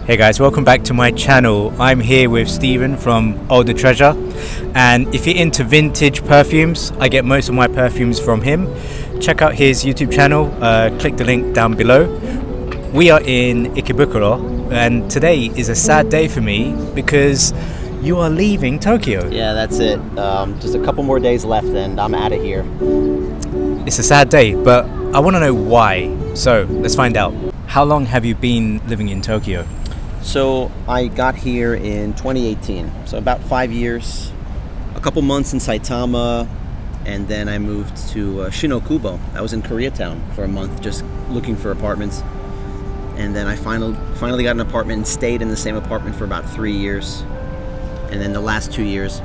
Hey guys, welcome back to my channel. I'm here with Steven from Older Treasure, and if you're into vintage perfumes, I get most of my perfumes from him. Check out his YouTube channel, click the link down below. We are in Ikebukuro, and today is a sad day for me because you are leaving Tokyo. Yeah, that's it. Just a couple more days left and I'm out of here. It's a sad day, but I want to know why. So let's find out. How long have you been living in Tokyo? So I got here in 2018, so about 5 years, a couple months in Saitama, and then I moved to Shinokubo. I was in Koreatown for a month just looking for apartments, and then I finally got an apartment and stayed in the same apartment for about 3 years, and then the last 2 years,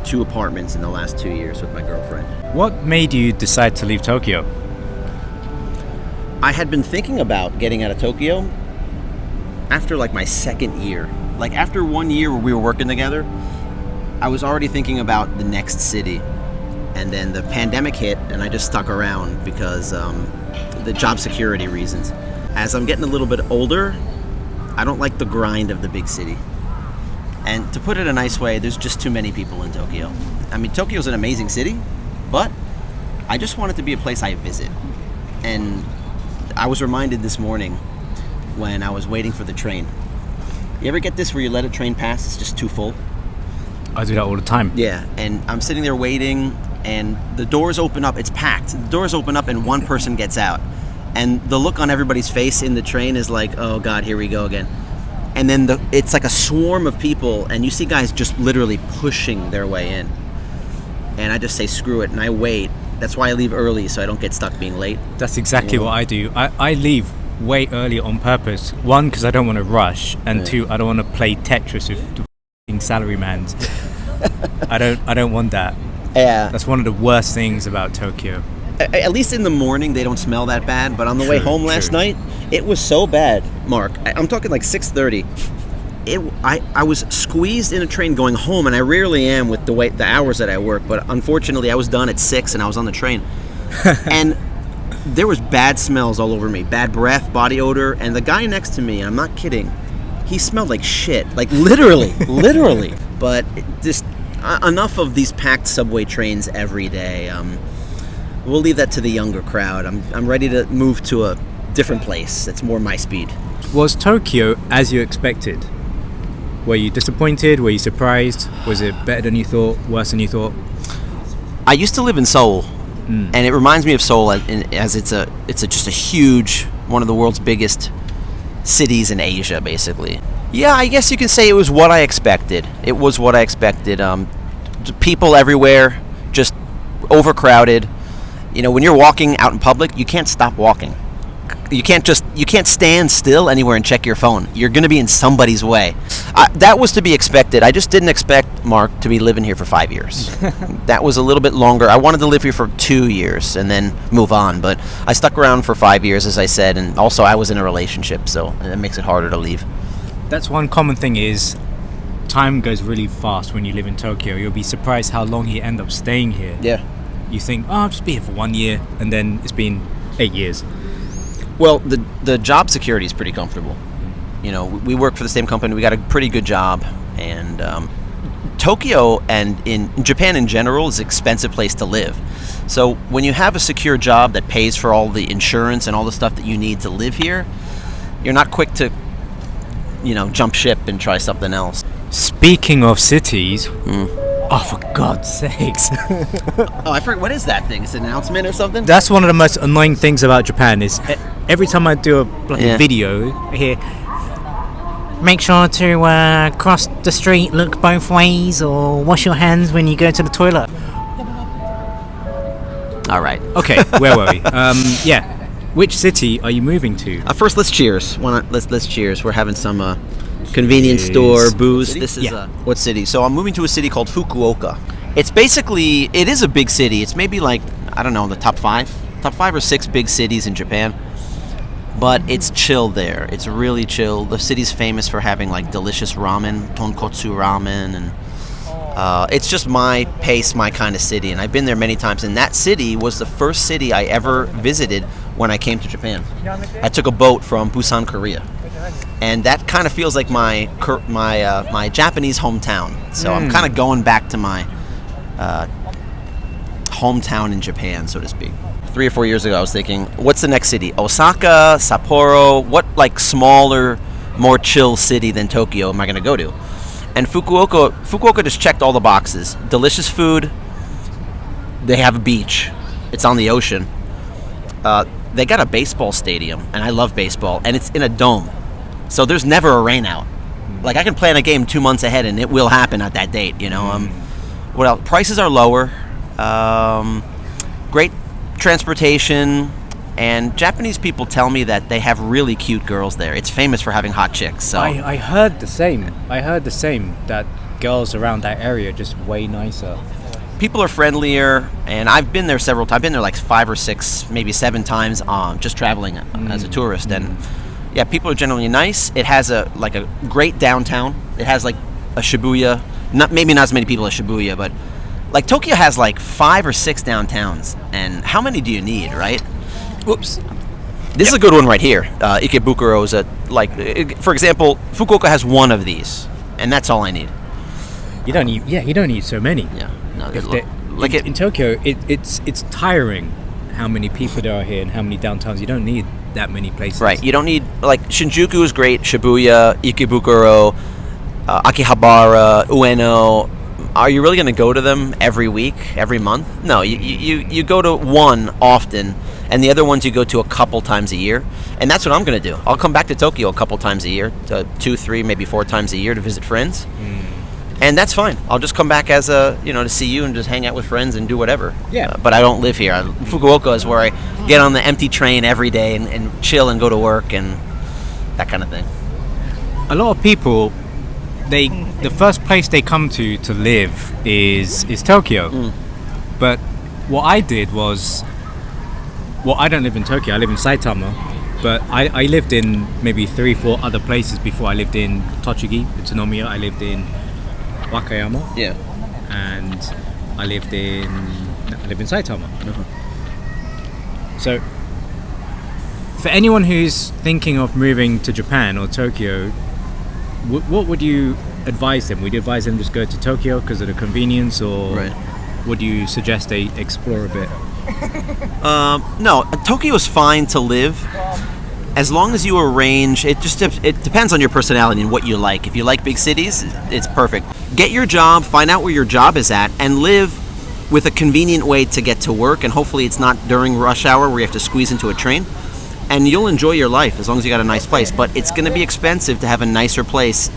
2 apartments in the last 2 years with my girlfriend. What made you decide to leave Tokyo? I had been thinking about getting out of Tokyo after like my second year. Like after 1 year where we were working together, I was already thinking about the next city. And then the pandemic hit and I just stuck around because the job security reasons. As I'm getting a little bit older, I don't like the grind of the big city. And to put it a nice way, there's just too many people in Tokyo. I mean, Tokyo's an amazing city, but I just want it to be a place I visit. And I was reminded this morning when I was waiting for the train. You ever get this where you let a train pass, it's just too full? I do that all the time. Yeah, and I'm sitting there waiting and the doors open up, it's packed. The doors open up and one person gets out. And the look on everybody's face in the train is like, oh God, here we go again. And then it's like a swarm of people and you see guys just literally pushing their way in. And I just say, screw it, and I wait. That's why I leave early so I don't get stuck being late. That's exactly what I do. I leave way early on purpose. One, because I don't want to rush, and two, I don't want to play Tetris with the f***ing salarymans. I don't want that. Yeah. That's one of the worst things about Tokyo. At least in the morning they don't smell that bad, but on the way home last night, it was so bad, Mark. I'm talking like 6:30. I was squeezed in a train going home, and I rarely am with the hours that I work, but unfortunately I was done at 6 and I was on the train. And there was bad smells all over me, bad breath, body odor, and the guy next to me, and I'm not kidding, he smelled like shit, like literally. But just enough of these packed subway trains every day. We'll leave that to the younger crowd. I'm ready to move to a different place that's more my speed. Was Tokyo as you expected? Were you disappointed? Were you surprised? Was it better than you thought? Worse than you thought? I used to live in Seoul, and it reminds me of Seoul as it's just a huge, one of the world's biggest cities in Asia, basically. Yeah, I guess you can say it was what I expected. It was what I expected. People everywhere, just overcrowded. You know, when you're walking out in public, you can't stop walking. You can't stand still anywhere and check your phone. You're going to be in somebody's way. That was to be expected. I just didn't expect Mark to be living here for 5 years. That was a little bit longer. I wanted to live here for 2 years and then move on, but I stuck around for 5 years, as I said, and also I was in a relationship, so it makes it harder to leave. That's one common thing is time goes really fast when you live in Tokyo. You'll be surprised how long you end up staying here. Yeah. You think, oh, I'll just be here for 1 year, and then it's been 8 years. Well, the job security is pretty comfortable. You know, we work for the same company. We got a pretty good job, and Tokyo and in Japan in general is an expensive place to live. So when you have a secure job that pays for all the insurance and all the stuff that you need to live here, you're not quick to, jump ship and try something else. Speaking of cities, oh, for God's sakes. Oh, I forgot. What is that thing? Is it an announcement or something? That's one of the most annoying things about Japan is every time I do a video, I hear, make sure to cross the street, look both ways, or wash your hands when you go to the toilet. All right. Okay, where were we? Yeah. Which city are you moving to? First, let's cheers. Let's cheers. We're having some convenience store booze. This is what city? So I'm moving to a city called Fukuoka. It is a big city. It's maybe like, I don't know, the top 5 or 6 big cities in Japan. But it's chill there. It's really chill. The city's famous for having like delicious ramen, tonkotsu ramen, and it's just my pace, my kind of city. And I've been there many times. And that city was the first city I ever visited when I came to Japan. I took a boat from Busan, Korea. and that kind of feels like my Japanese hometown. So I'm kind of going back to my hometown in Japan, so to speak. 3 or 4 years ago, I was thinking, what's the next city? Osaka, Sapporo, what like smaller, more chill city than Tokyo am I going to go to? And Fukuoka just checked all the boxes. Delicious food. They have a beach. It's on the ocean. They got a baseball stadium, and I love baseball, and it's in a dome. So there's never a rain out. Like, I can plan a game 2 months ahead, and it will happen at that date, you know. What else? Prices are lower. Great transportation, and Japanese people tell me that they have really cute girls there. It's famous for having hot chicks. So I heard the same. That girls around that area are just way nicer. people are friendlier, and I've been there several times. I've been there like 5 or 6, maybe 7 times, just traveling as a tourist. And yeah, people are generally nice. It has a great downtown. It has like a Shibuya. Maybe not as many people as Shibuya, but like Tokyo has like 5 or 6 downtowns. And how many do you need, right? Whoops. This is a good one right here. Ikebukuro is for example, Fukuoka has one of these, and that's all I need. You don't need so many. Yeah. No, in Tokyo, it's tiring how many people there are here and how many downtowns. You don't need that many places. Right. You don't need, like, Shinjuku is great, Shibuya, Ikebukuro, Akihabara, Ueno. Are you really going to go to them every week, every month? No, you go to one often, and the other ones you go to a couple times a year. And that's what I'm going to do. I'll come back to Tokyo a couple times a year, 2, 3, maybe 4 times a year to visit friends. And that's fine. I'll just come back as to see you and just hang out with friends and do whatever. Yeah. But I don't live here. Fukuoka is where I get on the empty train every day and chill and go to work and that kind of thing. A lot of people, the first place they come to live is Tokyo. But what I did was, I don't live in Tokyo. I live in Saitama. But I lived in maybe 3, 4 other places before. I lived in Tochigi, Utsunomiya. I lived in Wakayama. Yeah. And I live in Saitama. So for anyone who's thinking of moving to Japan or Tokyo, what would you advise them? Would you advise them just go to Tokyo because of the convenience, or would you suggest they explore a bit? No, Tokyo is fine to live as long as you arrange. It depends on your personality and what you like. If you like big cities, it's perfect. Get your job, find out where your job is at, and live with a convenient way to get to work. And hopefully it's not during rush hour where you have to squeeze into a train. And you'll enjoy your life as long as you got a nice place. But it's going to be expensive to have a nicer place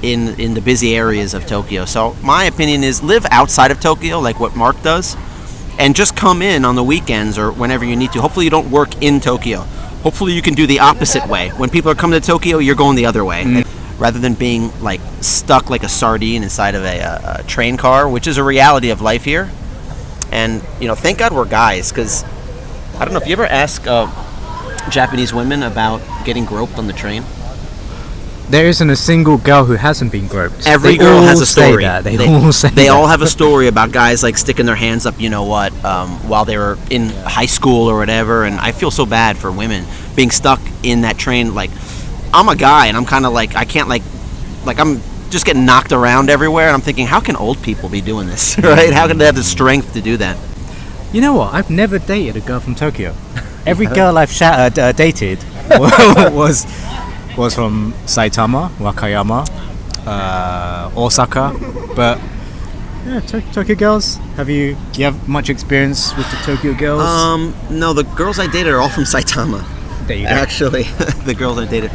in the busy areas of Tokyo. So my opinion is live outside of Tokyo, like what Mark does, and just come in on the weekends or whenever you need to. Hopefully you don't work in Tokyo. Hopefully you can do the opposite way. When people are coming to Tokyo, you're going the other way. Rather than being like stuck like a sardine inside of a train car, which is a reality of life here. And, thank God we're guys, because I don't know if you ever ask Japanese women about getting groped on the train. There isn't a single girl who hasn't been groped. Every girl has a story. They all have a story about guys like sticking their hands up, while they were in high school or whatever. And I feel so bad for women being stuck in that train. Like, I'm a guy, and I'm kind of like, I can't like I'm just getting knocked around everywhere. And I'm thinking, how can old people be doing this, right? How can they have the strength to do that? You know what? I've never dated a girl from Tokyo. Every girl I've dated was from Saitama, Wakayama, Osaka, but yeah, Tokyo girls. Do you have much experience with the Tokyo girls? No, the girls I dated are all from Saitama. There you go. Actually, the girls I dated.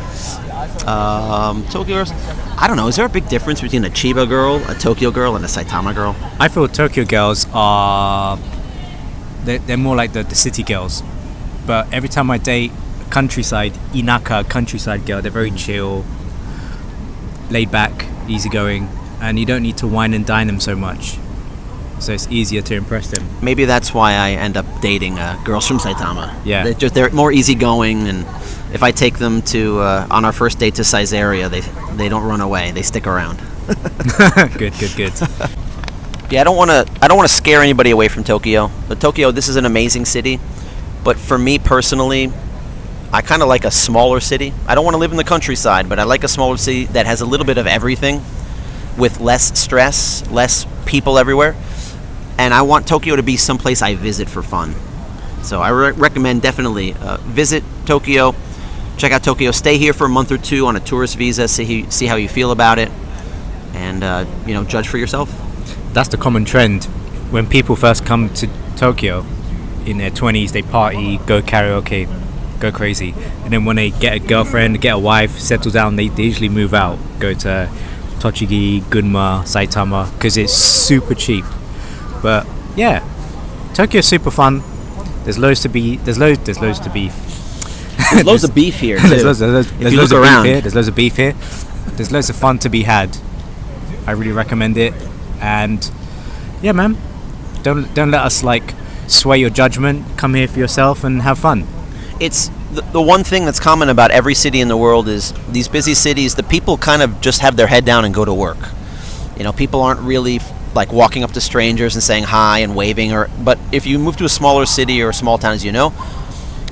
Tokyo girls. I don't know. Is there a big difference between a Chiba girl, a Tokyo girl, and a Saitama girl? I feel Tokyo girls they're more like the city girls, but every time I date countryside girl, they're very chill, laid back, easygoing, and you don't need to wine and dine them so much, so it's easier to impress them. Maybe that's why I end up dating girls from Saitama. Yeah, they're more easygoing, and if I take them to on our first date to Caesarea, they don't run away, they stick around. Good. Yeah, I don't want to scare anybody away from Tokyo. But Tokyo, this is an amazing city, but for me personally, I kind of like a smaller city. I don't want to live in the countryside, but I like a smaller city that has a little bit of everything with less stress, less people everywhere. And I want Tokyo to be someplace I visit for fun. So I recommend definitely visit Tokyo, check out Tokyo, stay here for a month or two on a tourist visa, see how you feel about it, and judge for yourself. That's the common trend. When people first come to Tokyo in their 20s, they party, go karaoke, go crazy. And then when they get a girlfriend, get a wife, settle down, they usually move out, go to Tochigi, Gunma, Saitama, because it's super cheap. But yeah, Tokyo's super fun. There's loads to be. There's loads to be. There's loads of beef here too. There's loads If you of look beef around. here. There's loads of beef here. There's loads of fun to be had. I really recommend it. And yeah, man, don't let us like sway your judgment. Come here for yourself and have fun. It's the one thing that's common about every city in the world is these busy cities, the people kind of just have their head down and go to work. People aren't really like walking up to strangers and saying hi and waving. But if you move to a smaller city or a small town, as you know,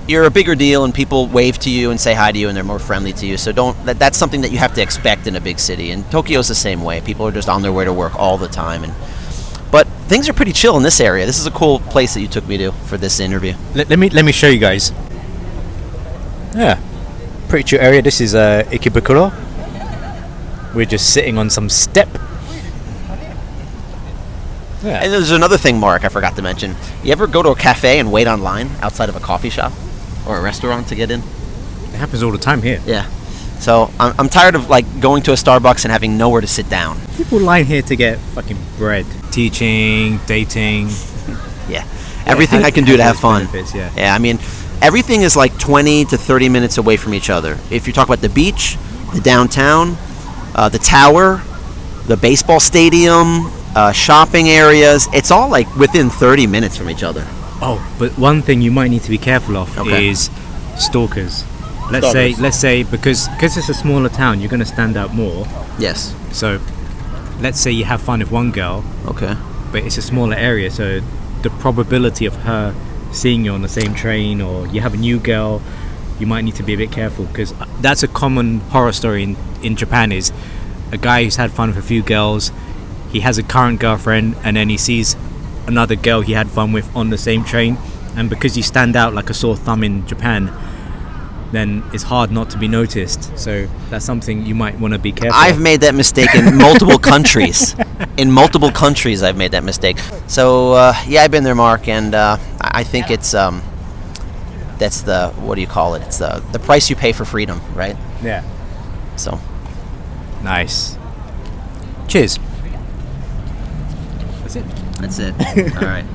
you're a bigger deal and people wave to you and say hi to you and they're more friendly to you. So that's something that you have to expect in a big city. And Tokyo's the same way. People are just on their way to work all the time. But things are pretty chill in this area. This is a cool place that you took me to for this interview. Let me show you guys. Yeah, pretty chill area. This is Ikebukuro. We're just sitting on some step. Yeah. And there's another thing, Mark, I forgot to mention. You ever go to a cafe and wait online outside of a coffee shop or a restaurant to get in? It happens all the time here. Yeah. So I'm tired of like going to a Starbucks and having nowhere to sit down. People line here to get fucking bread. Teaching, dating. Yeah. Everything I can do to have fun. Benefits, yeah. Yeah, I mean, everything is like 20 to 30 minutes away from each other. If you talk about the beach, the downtown, the tower, the baseball stadium, shopping areas, it's all like within 30 minutes from each other. Oh, but one thing you might need to be careful of is stalkers. Let's say because it's a smaller town, you're going to stand out more. Yes. So let's say you have fun with one girl, Okay. but it's a smaller area, so the probability of her seeing you on the same train, or you have a new girl, you might need to be a bit careful, because that's a common horror story in Japan, is a guy who's had fun with a few girls, he has a current girlfriend, and then he sees another girl he had fun with on the same train, and because you stand out like a sore thumb in Japan, then it's hard not to be noticed. So that's something you might want to be careful I've of. made that mistake in multiple countries. In multiple countries, I've made that mistake. So yeah, I've been there, Mark, and I think it's that's the, what do you call it? It's the price you pay for freedom, right? Yeah. So Nice. Cheers. That's it. that's it. All right.